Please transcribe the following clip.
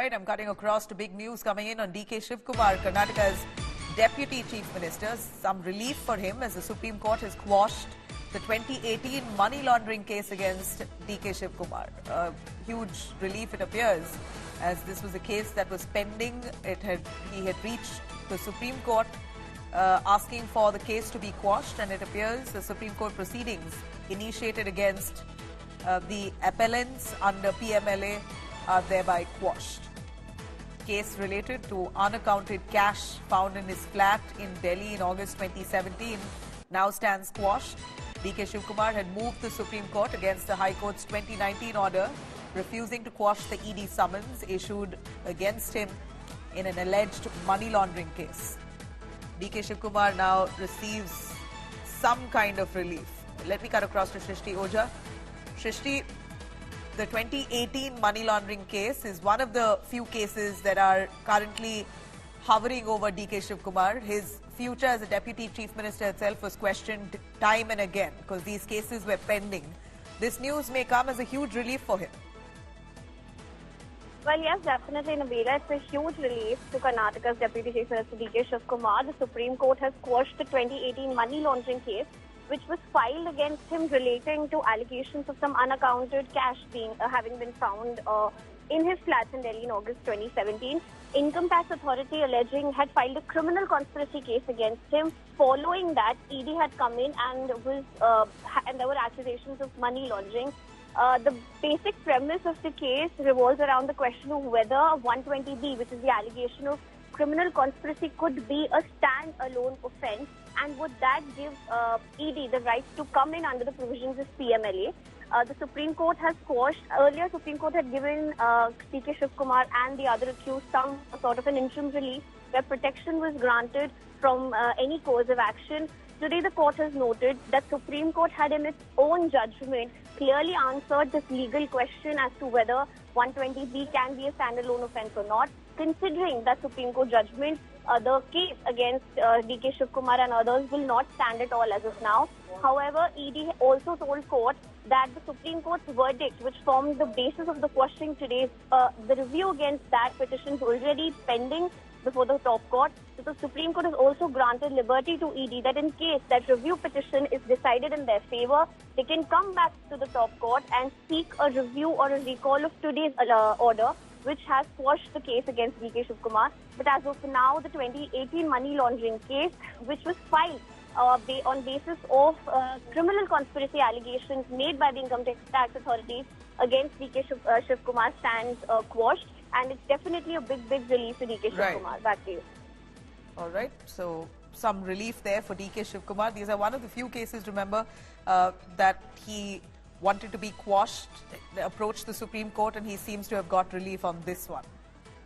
right, I'm cutting across to big news coming in on DK Shivkumar, Karnataka's Deputy Chief Minister. Some relief for him as the Supreme Court has quashed the 2018 money laundering case against DK Shivkumar. Huge relief, it appears, as this was a case that was pending. He had reached the Supreme Court asking for the case to be quashed, and it appears the Supreme Court proceedings initiated against the appellants under PMLA are thereby quashed. Case related to unaccounted cash found in his flat in Delhi in August 2017 now stands quashed. DK Shivkumar had moved the Supreme Court against the High Court's 2019 order refusing to quash the ED summons issued against him in an alleged money laundering case. DK Shivkumar now receives some kind of relief. Let me cut across to Srishti. Ojha. Srishti, the 2018 money laundering case is one of the few cases that are currently hovering over DK Shivkumar. His future as a Deputy Chief Minister itself was questioned time and again because these cases were pending. This news may come as a huge relief for him. Well, yes, definitely, Nabila. It's a huge relief to Karnataka's Deputy Chief Minister DK Shivkumar. The Supreme Court has quashed the 2018 money laundering case, which was filed against him relating to allegations of some unaccounted cash having been found in his flats in Delhi in August 2017. Income Tax Authority had filed a criminal conspiracy case against him. Following that, ED had come in and there were accusations of money laundering. The basic premise of the case revolves around the question of whether 120B, which is the allegation of criminal conspiracy, could be a stand-alone offence, and would that give ED the right to come in under the provisions of PMLA. The Supreme Court has quashed. Earlier, Supreme Court had given DK Shivkumar and the other accused some sort of an interim relief where protection was granted from any cause of action. Today, the court has noted that Supreme Court had in its own judgment clearly answered this legal question as to whether 120B can be a standalone offence or not. Considering that Supreme Court judgment, the case against DK Shivkumar and others will not stand at all as of now. However, ED also told court that the Supreme Court's verdict, which formed the basis of the questioning today, the review against that petition is already pending before the top court. So the Supreme Court has also granted liberty to ED that in case that review petition is decided in their favour, they can come back to the top court and seek a review or a recall of today's order, which has quashed the case against DK Shivkumar. But as of now, the 2018 money laundering case, which was filed on basis of criminal conspiracy allegations made by the Income Tax Authorities against DK Shivkumar, stands quashed. And it's definitely a big relief to DK Shivkumar. Right. Back to you. All right. So, some relief there for DK Shivkumar. These are one of the few cases, remember, that he wanted to be quashed, approached the Supreme Court, and he seems to have got relief on this one.